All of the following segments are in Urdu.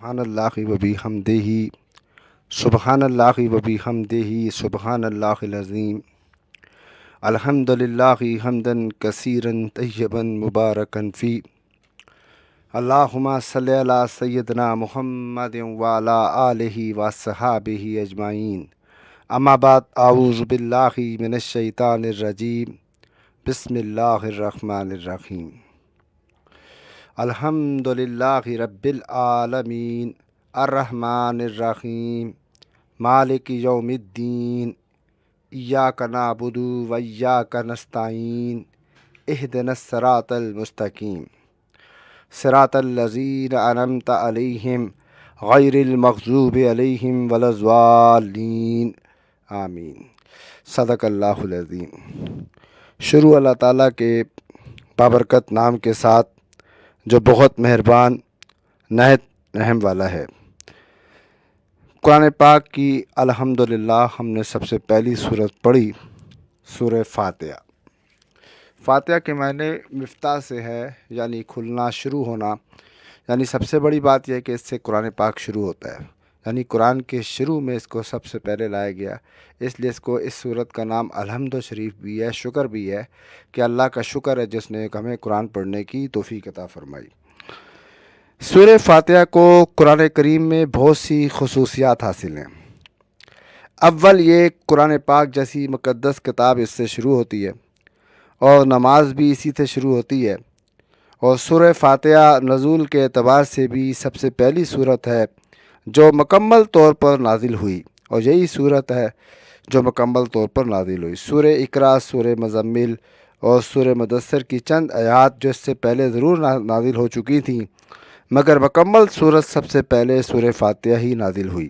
سبحان اللہ و بحمدہ سبحان اللہ و بحمدہ سبحان اللہ العظیم الحمدللہ حمدا کثیرا طیبا مبارکا فی اللہم صلی علی سیدنا محمد وعلی آلہ وصحابہ اجمعین اما بعد اعوذ باللہ من الشیطان الرجیم بسم اللہ الرحمن الرحیم الحمدللہ رب العالمین الرحمن الرحیم مالک یوم الدین ایاک نعبد و ایاک نستعین اہدنا الصراط المستقیم صراط الذین انعمت علیہم غیر المغضوب علیہم ولا الضالین آمین۔ صدق اللہ العظیم۔ شروع اللہ تعالیٰ کے بابرکت نام کے ساتھ جو بہت مہربان نہایت رحم والا ہے۔ قرآن پاک کی الحمدللہ ہم نے سب سے پہلی سورت پڑھی سورہ فاتحہ۔ فاتحہ کے معنی مفتاح سے ہے، یعنی کھلنا، شروع ہونا۔ یعنی سب سے بڑی بات یہ ہے کہ اس سے قرآن پاک شروع ہوتا ہے، یعنی قرآن کے شروع میں اس کو سب سے پہلے لایا گیا، اس لیے اس سورت کا نام الحمد شریف بھی ہے، شکر بھی ہے کہ اللہ کا شکر ہے جس نے ہمیں قرآن پڑھنے کی توفیق عطا فرمائی۔ سورہ فاتحہ کو قرآن کریم میں بہت سی خصوصیات حاصل ہیں۔ اول یہ قرآن پاک جیسی مقدس کتاب اس سے شروع ہوتی ہے، اور نماز بھی اسی سے شروع ہوتی ہے، اور سورہ فاتحہ نزول کے اعتبار سے بھی سب سے پہلی سورت ہے جو مکمل طور پر نازل ہوئی، اور یہی سورت ہے جو مکمل طور پر نازل ہوئی۔ سورہ اقرا، سورہ مزمل اور سورہ مدثر کی چند آیات جو اس سے پہلے ضرور نازل ہو چکی تھیں، مگر مکمل سورت سب سے پہلے سورہ فاتحہ ہی نازل ہوئی۔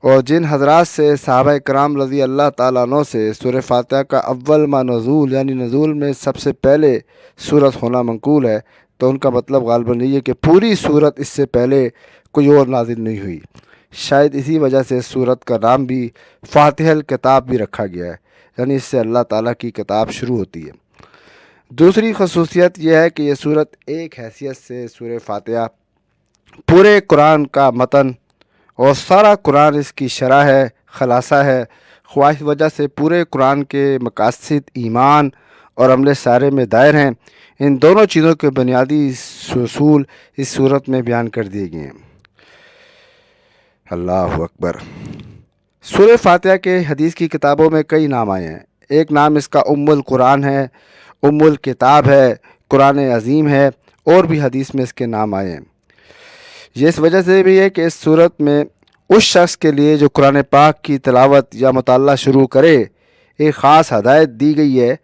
اور جن حضرات سے صحابہ کرام رضی اللہ تعالیٰ عنہ سے سورہ فاتحہ کا اول ما نزول یعنی نزول میں سب سے پہلے سورت ہونا منقول ہے، تو ان کا مطلب غالباً یہ ہے کہ پوری سورت اس سے پہلے کوئی اور نازل نہیں ہوئی۔ شاید اسی وجہ سے سورت کا نام بھی فاتحہ الکتاب بھی رکھا گیا ہے، یعنی اس سے اللہ تعالیٰ کی کتاب شروع ہوتی ہے۔ دوسری خصوصیت یہ ہے کہ یہ سورت ایک حیثیت سے سورہ فاتحہ پورے قرآن کا متن اور سارا قرآن اس کی شرح ہے، خلاصہ ہے، خواہش وجہ سے پورے قرآن کے مقاصد، ایمان اور عمل سارے میں دائر ہیں۔ ان دونوں چیزوں کے بنیادی اصول اس صورت میں بیان کر دیے گئے ہیں۔ اللہ اکبر۔ سورہ فاتحہ کے حدیث کی کتابوں میں کئی نام آئے ہیں۔ ایک نام اس کا ام القرآن ہے، ام الکتاب ہے، قرآن عظیم ہے، اور بھی حدیث میں اس کے نام آئے ہیں۔ یہ اس وجہ سے بھی ہے کہ اس صورت میں اس شخص کے لیے جو قرآن پاک کی تلاوت یا مطالعہ شروع کرے ایک خاص ہدایت دی گئی ہے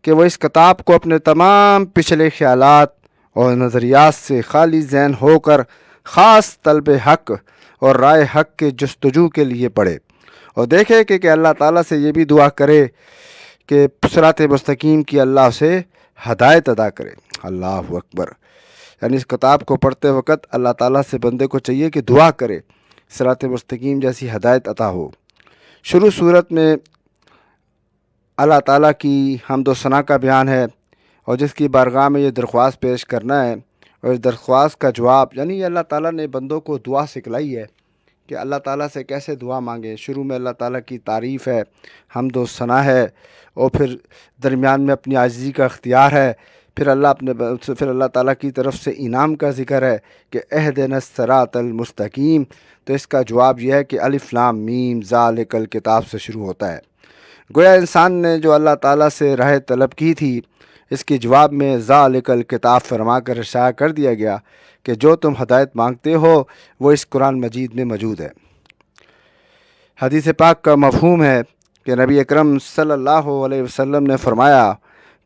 کہ وہ اس کتاب کو اپنے تمام پچھلے خیالات اور نظریات سے خالی ذہن ہو کر خاص طلب حق اور رائے حق کے جستجو کے لیے پڑھے، اور دیکھے کہ اللہ تعالیٰ سے یہ بھی دعا کرے کہ صراط مستقیم کی اللہ اسے ہدایت عطا کرے۔ اللہ اکبر۔ یعنی اس کتاب کو پڑھتے وقت اللہ تعالیٰ سے بندے کو چاہیے کہ دعا کرے صراط مستقیم جیسی ہدایت عطا ہو۔ شروع صورت میں اللہ تعالیٰ کی حمد و ثنا کا بیان ہے، اور جس کی بارگاہ میں یہ درخواست پیش کرنا ہے، اور اس درخواست کا جواب، یعنی اللہ تعالیٰ نے بندوں کو دعا سکھلائی ہے کہ اللہ تعالیٰ سے کیسے دعا مانگیں۔ شروع میں اللہ تعالیٰ کی تعریف ہے، حمد و ثنا ہے، اور پھر درمیان میں اپنی عاجزی کا اختیار ہے، پھر اللہ تعالیٰ کی طرف سے انعام کا ذکر ہے کہ اہدنا الصراط المستقیم۔ تو اس کا جواب یہ ہے کہ الف لام میم ذالک الکتاب سے شروع ہوتا ہے۔ گویا انسان نے جو اللہ تعالیٰ سے راہ طلب کی تھی، اس کے جواب میں ذالک الکتاب فرما کر ارشاد کر دیا گیا کہ جو تم ہدایت مانگتے ہو وہ اس قرآن مجید میں موجود ہے۔ حدیث پاک کا مفہوم ہے کہ نبی اکرم صلی اللہ علیہ وسلم نے فرمایا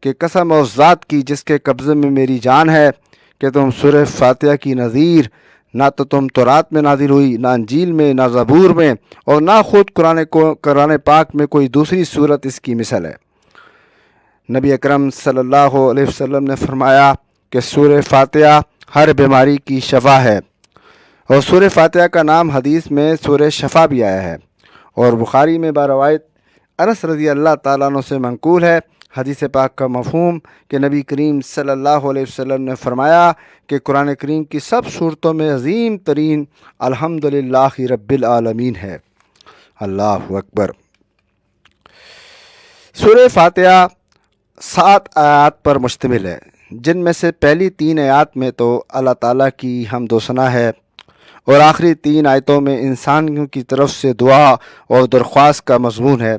کہ قسم اس ذات کی جس کے قبضے میں میری جان ہے کہ تم سورہ فاتحہ کی نظیر نہ تو تم تورات میں نازل ہوئی، نہ انجیل میں، نہ زبور میں، اور نہ خود قرآن پاک میں کوئی دوسری صورت اس کی مثل ہے۔ نبی اکرم صلی اللہ علیہ وسلم نے فرمایا کہ سورہ فاتحہ ہر بیماری کی شفا ہے، اور سورہ فاتحہ کا نام حدیث میں سورہ شفا بھی آیا ہے، اور بخاری میں بروایت انس رضی اللہ تعالیٰ عنہ سے منقول ہے، حدیث پاک کا مفہوم کہ نبی کریم صلی اللہ علیہ وسلم نے فرمایا کہ قرآن کریم کی سب صورتوں میں عظیم ترین الحمدللہ رب العالمین ہے۔ اللہ اکبر۔ سورہ فاتحہ 7 آیات پر مشتمل ہے، جن میں سے پہلی 3 آیات میں تو اللہ تعالیٰ کی حمد و ثنا ہے، اور آخری 3 آیتوں میں انسانوں کی طرف سے دعا اور درخواست کا مضمون ہے،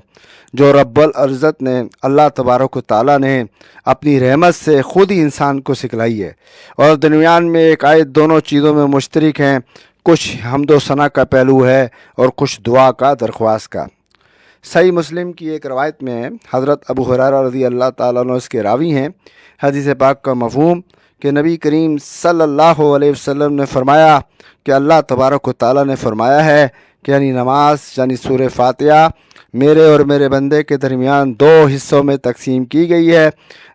جو رب العزت نے اللہ تبارک و تعالیٰ نے اپنی رحمت سے خود ہی انسان کو سکھلائی ہے، اور درمیان میں ایک آیت دونوں چیزوں میں مشترک ہیں، کچھ حمد و ثنا کا پہلو ہے اور کچھ دعا کا، درخواست کا۔ صحیح مسلم کی ایک روایت میں ہے، حضرت ابو ہریرہ رضی اللہ تعالیٰ عنہ اس کے راوی ہیں، حدیث پاک کا مفہوم کہ نبی کریم صلی اللہ علیہ وسلم نے فرمایا کہ اللہ تبارک و تعالیٰ نے فرمایا ہے کہ یعنی نماز یعنی سورہ فاتحہ میرے اور میرے بندے کے درمیان 2 حصوں میں تقسیم کی گئی ہے،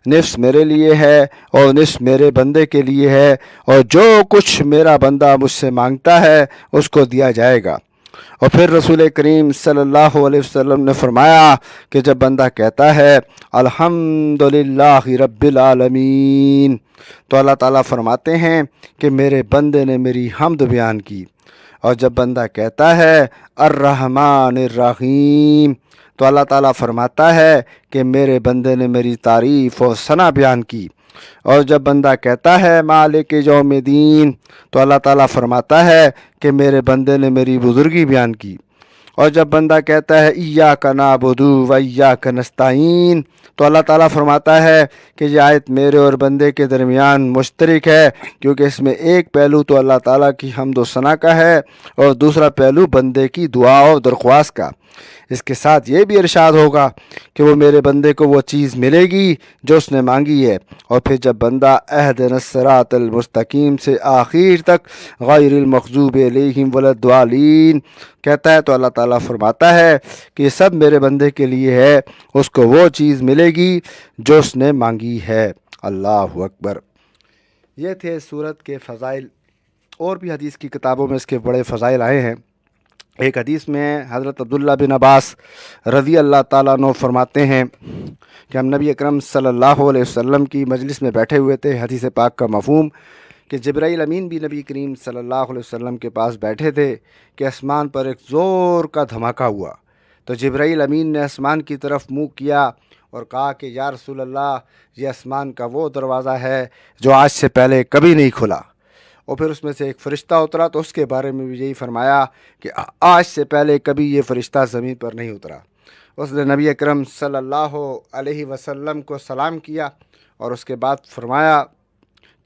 نصف میرے لیے ہے اور نصف میرے بندے کے لیے ہے، اور جو کچھ میرا بندہ مجھ سے مانگتا ہے اس کو دیا جائے گا۔ اور پھر رسول کریم صلی اللہ علیہ وسلم نے فرمایا کہ جب بندہ کہتا ہے الحمدللہ رب العالمین، تو اللہ تعالیٰ فرماتے ہیں کہ میرے بندے نے میری حمد بیان کی، اور جب بندہ کہتا ہے الرحمن الرحیم، تو اللہ تعالیٰ فرماتا ہے کہ میرے بندے نے میری تعریف و ثنا بیان کی، اور جب بندہ کہتا ہے مالک یوم الدین، تو اللہ تعالیٰ فرماتا ہے کہ میرے بندے نے میری بزرگی بیان کی، اور جب بندہ کہتا ہے ایاک نعبد و ایاک نستعین، تو اللہ تعالیٰ فرماتا ہے کہ یہ آیت میرے اور بندے کے درمیان مشترک ہے، کیونکہ اس میں ایک پہلو تو اللہ تعالیٰ کی حمد و ثنا کا ہے اور دوسرا پہلو بندے کی دعا اور درخواست کا۔ اس کے ساتھ یہ بھی ارشاد ہوگا کہ وہ میرے بندے کو وہ چیز ملے گی جو اس نے مانگی ہے، اور پھر جب بندہ اہدنا الصراط المستقیم سے آخر تک غیر المغضوب علیہم ولا الضالین کہتا ہے، تو اللہ تعالیٰ فرماتا ہے کہ یہ سب میرے بندے کے لیے ہے، اس کو وہ چیز ملے گی جو اس نے مانگی ہے۔ اللہ اکبر۔ یہ تھے سورت کے فضائل، اور بھی حدیث کی کتابوں میں اس کے بڑے فضائل آئے ہیں۔ ایک حدیث میں حضرت عبداللہ بن عباس رضی اللہ تعالیٰ عنہ فرماتے ہیں کہ ہم نبی اکرم صلی اللہ علیہ وسلم کی مجلس میں بیٹھے ہوئے تھے۔ حدیث پاک کا مفہوم کہ جبرائیل امین بھی نبی کریم صلی اللہ علیہ وسلم کے پاس بیٹھے تھے کہ آسمان پر ایک زور کا دھماکہ ہوا، تو جبرائیل امین نے آسمان کی طرف منہ کیا اور کہا کہ یا رسول اللہ، یہ آسمان کا وہ دروازہ ہے جو آج سے پہلے کبھی نہیں کھلا۔ اور پھر اس میں سے ایک فرشتہ اترا، تو اس کے بارے میں بھی یہی فرمایا کہ آج سے پہلے کبھی یہ فرشتہ زمین پر نہیں اترا۔ اس نے نبی اکرم صلی اللہ علیہ وسلم کو سلام کیا، اور اس کے بعد فرمایا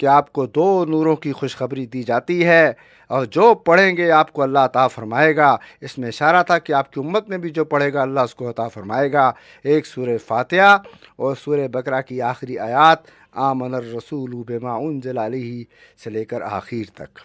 کہ آپ کو 2 نوروں کی خوشخبری دی جاتی ہے، اور جو پڑھیں گے آپ کو اللہ عطا فرمائے گا۔ اس میں اشارہ تھا کہ آپ کی امت میں بھی جو پڑھے گا اللہ اس کو عطا فرمائے گا۔ ایک سورہ فاتحہ اور سورہ بقرہ کی آخری آیات آمن الرسول بما انزل علیہ سے لے کر آخر تک۔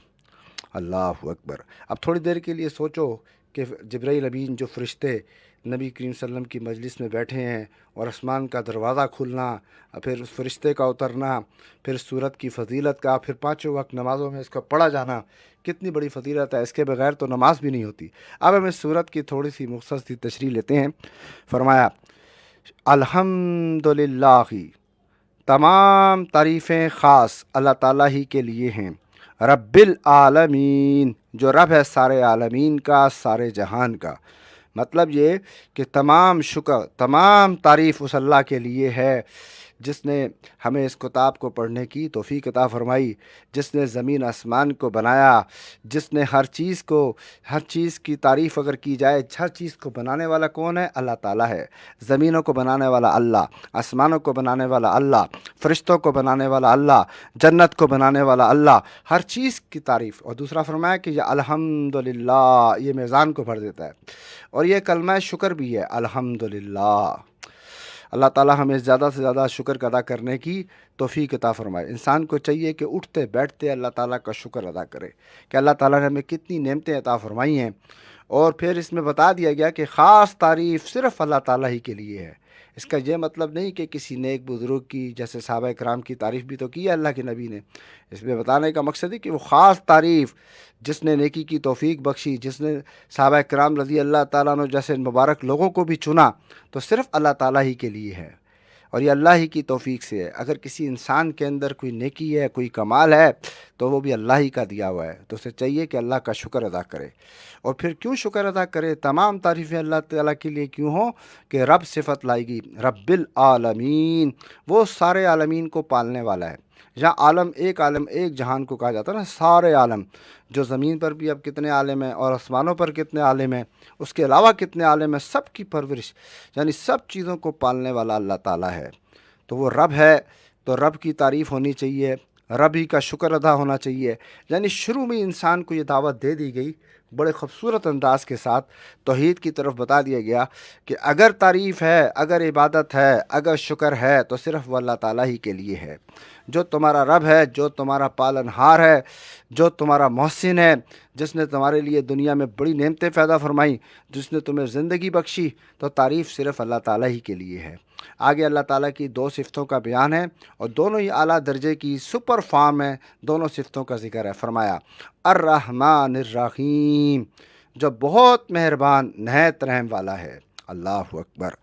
اللہ اکبر۔ اب تھوڑی دیر کے لیے سوچو کہ جبرائیل امین جو فرشتے نبی کریم صلی اللہ علیہ وسلم کی مجلس میں بیٹھے ہیں، اور آسمان کا دروازہ کھلنا، پھر اس فرشتے کا اترنا، پھر سورت کی فضیلت کا، پھر 5 وقت نمازوں میں اس کا پڑھا جانا، کتنی بڑی فضیلت ہے۔ اس کے بغیر تو نماز بھی نہیں ہوتی۔ اب ہم اس سورت کی تھوڑی سی مختصر سی تشریح لیتے ہیں۔ فرمایا الحمدللہ، تمام تعریفیں خاص اللہ تعالیٰ ہی کے لیے ہیں، رب العالمین، جو رب ہے سارے عالمین کا، سارے جہان کا۔ مطلب یہ کہ تمام شکر، تمام تعریف اس اللہ کے لیے ہے جس نے ہمیں اس کتاب کو پڑھنے کی توفیق عطا فرمائی، جس نے زمین آسمان کو بنایا، جس نے ہر چیز کی تعریف اگر کی جائے، ہر چیز کو بنانے والا کون ہے؟ اللہ تعالیٰ ہے۔ زمینوں کو بنانے والا اللہ، آسمانوں کو بنانے والا اللہ، فرشتوں کو بنانے والا اللہ، جنت کو بنانے والا اللہ، ہر چیز کی تعریف۔ اور دوسرا فرمایا کہ یہ الحمدللہ، یہ میزان کو بھر دیتا ہے، اور یہ کلمہ شکر بھی ہے، الحمدللہ۔ اللہ تعالیٰ ہمیں زیادہ سے زیادہ شکر ادا کرنے کی توفیق عطا فرمائے۔ انسان کو چاہیے کہ اٹھتے بیٹھتے اللہ تعالیٰ کا شکر ادا کرے کہ اللہ تعالیٰ نے ہمیں کتنی نعمتیں عطا فرمائی ہیں۔ اور پھر اس میں بتا دیا گیا کہ خاص تعریف صرف اللہ تعالیٰ ہی کے لیے ہے۔ اس کا یہ مطلب نہیں کہ کسی نیک بزرگ کی، جیسے صحابہ کرام کی تعریف بھی تو کی ہے اللہ کے نبی نے۔ اس میں بتانے کا مقصد ہے کہ وہ خاص تعریف جس نے نیکی کی توفیق بخشی، جس نے صحابہ کرام رضی اللہ تعالیٰ عنہ جیسے مبارک لوگوں کو بھی چنا، تو صرف اللہ تعالیٰ ہی کے لیے ہے۔ اور یہ اللہ ہی کی توفیق سے ہے۔ اگر کسی انسان کے اندر کوئی نیکی ہے، کوئی کمال ہے، تو وہ بھی اللہ ہی کا دیا ہوا ہے، تو اسے چاہیے کہ اللہ کا شکر ادا کرے۔ اور پھر کیوں شکر ادا کرے؟ تمام تعریفیں اللہ تعالیٰ کے لیے کیوں ہوں کہ رب صفت لائے گی، رب العالمین، وہ سارے عالمین کو پالنے والا ہے۔ جہاں عالم ایک جہان کو کہا جاتا ہے نا، سارے عالم، جو زمین پر بھی اب کتنے عالم ہیں اور آسمانوں پر کتنے عالم ہیں، اس کے علاوہ کتنے عالم ہیں، سب کی پرورش، یعنی سب چیزوں کو پالنے والا اللہ تعالیٰ ہے۔ تو وہ رب ہے، تو رب کی تعریف ہونی چاہیے، رب ہی کا شکر ادا ہونا چاہیے۔ یعنی شروع میں انسان کو یہ دعوت دے دی گئی، بڑے خوبصورت انداز کے ساتھ توحید کی طرف بتا دیا گیا کہ اگر تعریف ہے، اگر عبادت ہے، اگر شکر ہے، تو صرف وہ اللہ تعالیٰ ہی کے لیے ہے، جو تمہارا رب ہے، جو تمہارا پالن ہار ہے، جو تمہارا محسن ہے، جس نے تمہارے لیے دنیا میں بڑی نعمتیں پیدا فرمائیں، جس نے تمہیں زندگی بخشی، تو تعریف صرف اللہ تعالیٰ ہی کے لیے ہے۔ آگے اللہ تعالیٰ کی دو صفتوں کا بیان ہے، اور دونوں ہی اعلیٰ درجے کی سپر فارم ہیں، دونوں صفتوں کا ذکر ہے۔ فرمایا الرحمن الرحیم، جو بہت مہربان نہایت رحم والا ہے۔ اللہ اکبر۔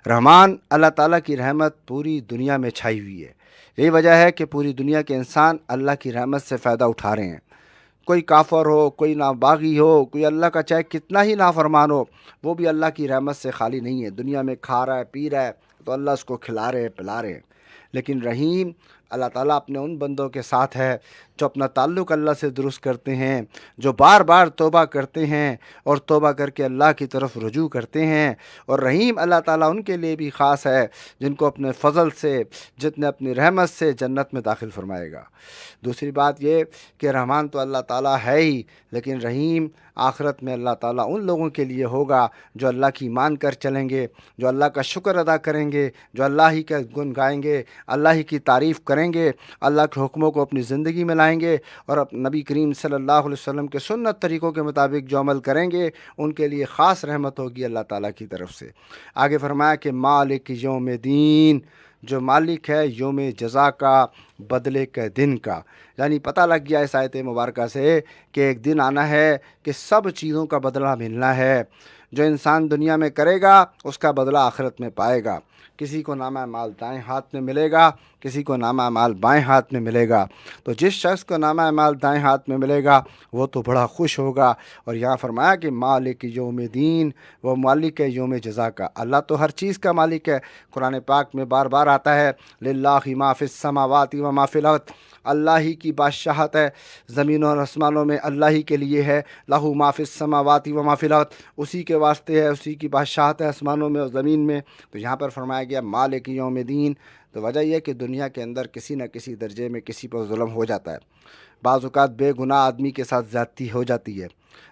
رحمان، اللہ تعالیٰ کی رحمت پوری دنیا میں چھائی ہوئی ہے۔ یہی وجہ ہے کہ پوری دنیا کے انسان اللہ کی رحمت سے فائدہ اٹھا رہے ہیں۔ کوئی کافر ہو، کوئی ناباغی ہو، کوئی اللہ کا چاہے کتنا ہی نافرمان ہو، وہ بھی اللہ کی رحمت سے خالی نہیں ہے۔ دنیا میں کھا رہا ہے، پی رہا ہے، تو اللہ اس کو کھلا رہے ہیں، پلا رہے ہیں۔ لیکن رحیم، اللہ تعالیٰ اپنے ان بندوں کے ساتھ ہے جو اپنا تعلق اللہ سے درست کرتے ہیں، جو بار بار توبہ کرتے ہیں اور توبہ کر کے اللہ کی طرف رجوع کرتے ہیں۔ اور رحیم اللہ تعالیٰ ان کے لیے بھی خاص ہے جن کو اپنے فضل سے، جتنے اپنی رحمت سے جنت میں داخل فرمائے گا۔ دوسری بات یہ کہ رحمان تو اللہ تعالیٰ ہے ہی، لیکن رحیم آخرت میں اللہ تعالیٰ ان لوگوں کے لیے ہوگا جو اللہ کی مان کر چلیں گے، جو اللہ کا شکر ادا کریں گے، جو اللہ ہی کا گن گائیں گے، اللہ ہی کی تعریف کریں گے، اللہ کے حکموں کو اپنی زندگی میں لائیں گے، اور نبی کریم صلی اللہ علیہ وسلم کے سنت طریقوں کے مطابق جو عمل کریں گے، ان کے لیے خاص رحمت ہوگی اللہ تعالیٰ کی طرف سے۔ آگے فرمایا کہ مالک یوم دین، جو مالک ہے یوم جزا کا، بدلے کے دن کا۔ یعنی پتہ لگ گیا اس آیت مبارکہ سے کہ ایک دن آنا ہے کہ سب چیزوں کا بدلہ ملنا ہے۔ جو انسان دنیا میں کرے گا اس کا بدلہ آخرت میں پائے گا۔ کسی کو نامہ اعمال دائیں ہاتھ میں ملے گا، کسی کو نامہ اعمال بائیں ہاتھ میں ملے گا۔ تو جس شخص کو نامہ اعمال دائیں ہاتھ میں ملے گا وہ تو بڑا خوش ہوگا۔ اور یہاں فرمایا کہ مالک یوم دین، وہ مالک ہے یوم جزا کا۔ اللہ تو ہر چیز کا مالک ہے۔ قرآن پاک میں بار بار آتا ہے للہ ما فی السماوات و ما فی الارض، اللہ ہی کی بادشاہت ہے زمینوں اور آسمانوں میں، اللہ ہی کے لیے ہے۔ لہو ما فی السماوات و ما فی الارض، اسی کے واسطے ہے، اسی کی بادشاہت ہے آسمانوں میں اور زمین میں۔ تو یہاں پر فرمایا گیا مالک یوم دین، تو وجہ یہ کہ دنیا کے اندر کسی نہ کسی درجے میں کسی پر ظلم ہو جاتا ہے، بعض اوقات بے گناہ آدمی کے ساتھ زیادتی ہو جاتی ہے،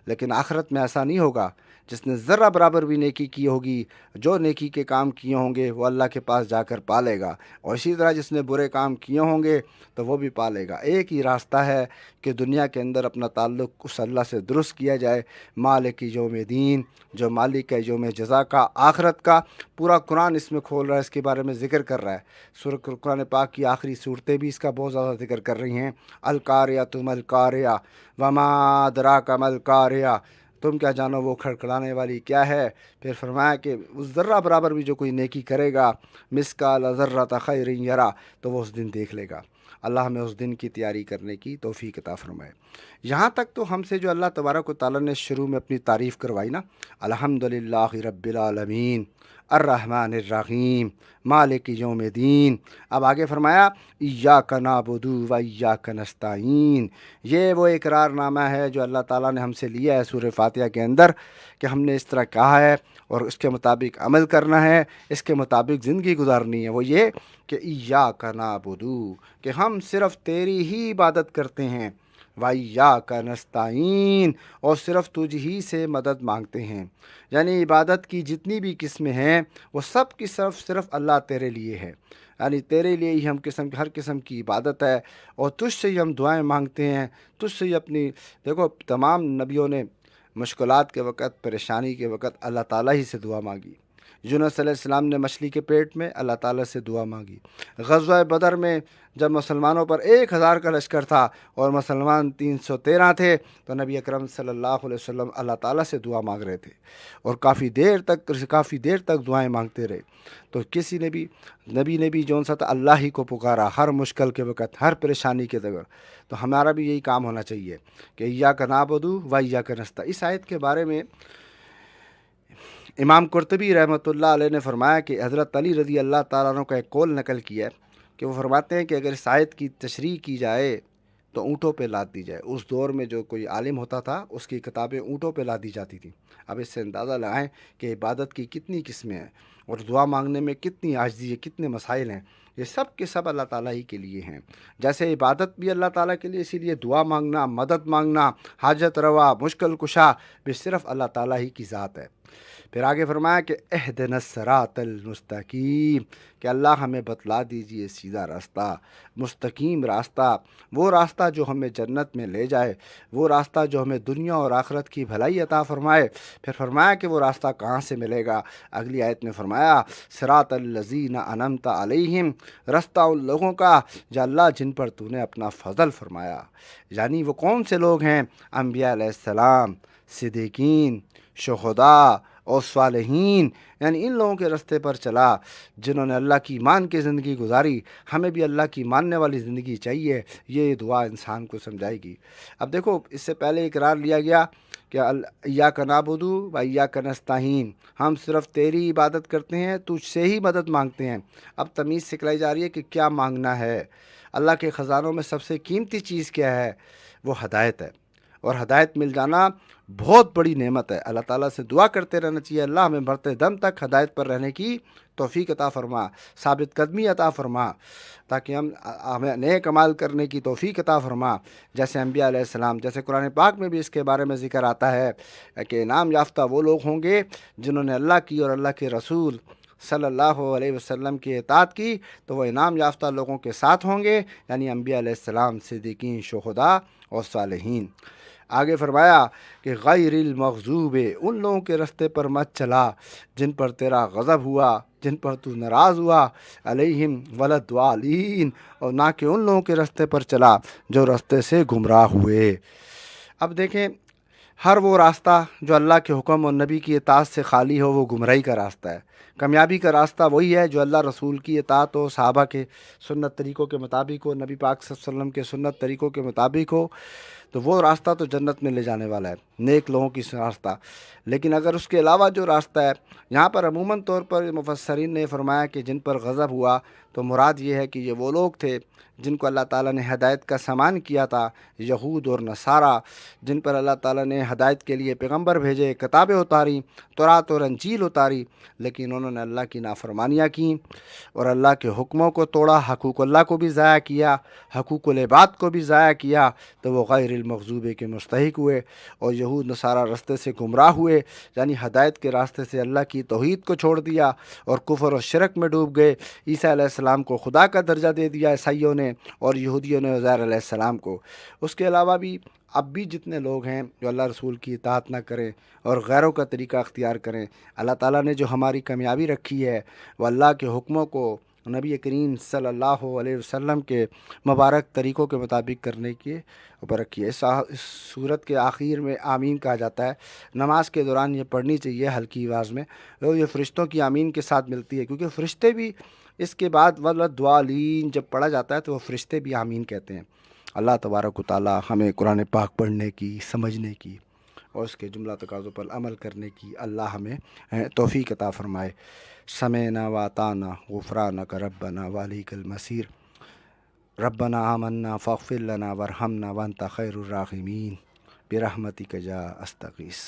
لیکن آخرت میں ایسا نہیں ہوگا۔ جس نے ذرہ برابر بھی نیکی کی ہوگی، جو نیکی کے کام کیے ہوں گے وہ اللہ کے پاس جا کر پالے گا، اور اسی طرح جس نے برے کام کیے ہوں گے تو وہ بھی پالے گا۔ ایک ہی راستہ ہے کہ دنیا کے اندر اپنا تعلق اس اللہ سے درست کیا جائے، مالک یوم دین، جو مالک ہے یوم جزا کا، آخرت کا۔ پورا قرآن اس میں کھول رہا ہے، اس کے بارے میں ذکر کر رہا ہے۔ قرآن پاک کی آخری صورتیں بھی اس کا بہت زیادہ ذکر کر رہی ہیں۔ القاریہ ما القاریہ وما ادراک ما القاریہ، تم کیا جانو وہ کھڑکھڑانے والی کیا ہے۔ پھر فرمایا کہ اس ذرہ برابر بھی جو کوئی نیکی کرے گا، مثقال ذرۃ خیر یرا، تو وہ اس دن دیکھ لے گا۔ اللہ ہمیں اس دن کی تیاری کرنے کی توفیق عطا فرمائے۔ یہاں تک تو ہم سے جو اللہ تبارک و تعالیٰ نے شروع میں اپنی تعریف کروائی نا، الحمدللہ رب العالمین الرحمن الرحیم مالک یوم دین۔ اب آگے فرمایا ایاک نعبد و ایاک نستعین، یہ وہ اقرار نامہ ہے جو اللہ تعالیٰ نے ہم سے لیا ہے سورہ فاتحہ کے اندر کہ ہم نے اس طرح کہا ہے اور اس کے مطابق عمل کرنا ہے، اس کے مطابق زندگی گزارنی ہے۔ وہ یہ کہ ایاک نعبد، کہ ہم صرف تیری ہی عبادت کرتے ہیں، وَإِيَّاكَ نَسْتَعِينُ، اور صرف تجھ ہی سے مدد مانگتے ہیں۔ یعنی عبادت کی جتنی بھی قسمیں ہیں وہ سب کی صرف اللہ تیرے لیے ہے، یعنی تیرے لیے ہی ہم ہر قسم کی عبادت ہے، اور تجھ سے ہی ہم دعائیں مانگتے ہیں، تجھ سے ہی اپنی، دیکھو تمام نبیوں نے مشکلات کے وقت، پریشانی کے وقت اللہ تعالیٰ ہی سے دعا مانگی۔ یونس علیہ السلام نے مچھلی کے پیٹ میں اللہ تعالیٰ سے دعا مانگی۔ غزوہ بدر میں جب مسلمانوں پر 1000 کا لشکر تھا اور مسلمان 313 تھے تو نبی اکرم صلی اللہ علیہ وسلم اللہ تعالیٰ سے دعا مانگ رہے تھے اور کافی دیر تک دعائیں مانگتے رہے۔ تو کسی نبی نے بھی جون سا تھا اللہ ہی کو پکارا ہر مشکل کے وقت، ہر پریشانی کے دور۔ تو ہمارا بھی یہی کام ہونا چاہیے کہ ایاک نعبد و ایاک نستعین۔ اس آیت کے بارے میں امام قرطبی رحمۃ اللہ علیہ نے فرمایا کہ حضرت علی رضی اللہ تعالیٰ عنہ کا ایک قول نقل کیا ہے کہ وہ فرماتے ہیں کہ اگر اس آیت کی تشریح کی جائے تو اونٹوں پہ لاد دی جائے۔ اس دور میں جو کوئی عالم ہوتا تھا اس کی کتابیں اونٹوں پہ لادی جاتی تھیں۔ اب اس سے اندازہ لگائیں کہ عبادت کی کتنی قسمیں ہیں اور دعا مانگنے میں کتنی عاجزی ہے، کتنے مسائل ہیں۔ یہ سب کے سب اللہ تعالیٰ ہی کے لیے ہیں۔ جیسے عبادت بھی اللہ تعالیٰ کے لیے، اسی لیے دعا مانگنا، مدد مانگنا، حاجت روا، مشکل کشا بھی صرف اللہ تعالیٰ ہی کی ذات ہے۔ پھر آگے فرمایا کہ اہدنا الصراط المستقیم، کہ اللہ ہمیں بتلا دیجئے سیدھا راستہ، مستقیم راستہ، وہ راستہ جو ہمیں جنت میں لے جائے، وہ راستہ جو ہمیں دنیا اور آخرت کی بھلائی عطا فرمائے۔ پھر فرمایا کہ وہ راستہ کہاں سے ملے گا؟ اگلی آیت میں فرمایا صراط الذین انعمت علیہم، راستہ ان لوگوں کا جو اللہ جن پر تو نے اپنا فضل فرمایا۔ یعنی وہ کون سے لوگ ہیں؟ انبیاء علیہ السلام، صدیقین، شہداء اور صالحین، یعنی ان لوگوں کے راستے پر چلا جنہوں نے اللہ کی مان کی زندگی گزاری۔ ہمیں بھی اللہ کی ماننے والی زندگی چاہیے، یہ دعا انسان کو سمجھائے گی۔ اب دیکھو، اس سے پہلے اقرار لیا گیا کہ ایاک نعبد و ایاک نستعین، ہم صرف تیری عبادت کرتے ہیں، تجھ سے ہی مدد مانگتے ہیں۔ اب تمیز سکھلائی جا رہی ہے کہ کیا مانگنا ہے۔ اللہ کے خزانوں میں سب سے قیمتی چیز کیا ہے؟ وہ ہدایت ہے، اور ہدایت مل جانا بہت بڑی نعمت ہے۔ اللہ تعالیٰ سے دعا کرتے رہنا چاہیے، اللہ ہمیں مرتے دم تک ہدایت پر رہنے کی توفیق عطا فرما، ثابت قدمی عطا فرما، تاکہ ہمیں نیک عمل کرنے کی توفیق عطا فرما، جیسے انبیاء علیہ السلام۔ جیسے قرآن پاک میں بھی اس کے بارے میں ذکر آتا ہے کہ انعام یافتہ وہ لوگ ہوں گے جنہوں نے اللہ کی اور اللہ کے رسول صلی اللہ علیہ وسلم کی اطاعت کی، تو وہ انعام یافتہ لوگوں کے ساتھ ہوں گے، یعنی انبیاء علیہ السلام، صدیقین، شہداء اور صالحین۔ آگے فرمایا کہ غیر المغضوب، ان لوگوں کے راستے پر مت چلا جن پر تیرا غضب ہوا، جن پر تو ناراض ہوا، علیہم ولا الضالین، اور نہ کہ ان لوگوں کے راستے پر چلا جو راستے سے گمراہ ہوئے۔ اب دیکھیں، ہر وہ راستہ جو اللہ کے حکم اور نبی کی اطاعت سے خالی ہو وہ گمراہی کا راستہ ہے۔ کامیابی کا راستہ وہی ہے جو اللہ رسول کی اطاعت ہو، صحابہ کے سنت طریقوں کے مطابق ہو، نبی پاک صلی اللہ علیہ وسلم کے سنت طریقوں کے مطابق ہو، تو وہ راستہ تو جنت میں لے جانے والا ہے، نیک لوگوں کی راستہ۔ لیکن اگر اس کے علاوہ جو راستہ ہے، یہاں پر عموماً طور پر مفسرین نے فرمایا کہ جن پر غضب ہوا، تو مراد یہ ہے کہ یہ وہ لوگ تھے جن کو اللہ تعالیٰ نے ہدایت کا سامان کیا تھا، یہود اور نصارہ، جن پر اللہ تعالیٰ نے ہدایت کے لیے پیغمبر بھیجے، کتابیں اتاری، تورات اور انجیل اتاری، لیکن انہوں نے اللہ کی نافرمانیاں کیں اور اللہ کے حکموں کو توڑا، حقوق اللہ کو بھی ضائع کیا، حقوق العباد کو بھی ضائع کیا، تو وہ غیر المغضوب کے مستحق ہوئے اور یہود نصارہ راستے سے گمراہ ہوئے، یعنی ہدایت کے راستے سے اللہ کی توحید کو چھوڑ دیا اور کفر اور شرک میں ڈوب گئے۔ عیسیٰ علیہ السلام کو خدا کا درجہ دے دیا عیسائیوں نے، اور یہودیوں نے عزیر علیہ السلام کو۔ اس کے علاوہ بھی اب بھی جتنے لوگ ہیں جو اللہ رسول کی اطاعت نہ کریں اور غیروں کا طریقہ اختیار کریں، اللہ تعالیٰ نے جو ہماری کامیابی رکھی ہے وہ اللہ کے حکموں کو نبی کریم صلی اللہ علیہ وسلم کے مبارک طریقوں کے مطابق کرنے کے اوپر رکھی ہے۔ اس صورت کے آخر میں آمین کہا جاتا ہے، نماز کے دوران یہ پڑھنی چاہیے ہلکی آواز میں، اور یہ فرشتوں کی آمین کے ساتھ ملتی ہے، کیونکہ فرشتے بھی اس کے بعد وَلَضَّالِّین جب پڑھا جاتا ہے تو وہ فرشتے بھی آمین کہتے ہیں۔ اللہ تبارک و تعالی ہمیں قرآن پاک پڑھنے کی، سمجھنے کی اور اس کے جملہ تقاضوں پر عمل کرنے کی اللہ ہمیں توفیق عطا فرمائے۔ سمعنا واطعنا غفرانک ربنا والیک المصیر، ربنا آمنا فاغفر لنا وارحمنا وانت خیر الراحمین، برحمتک یا استغیث۔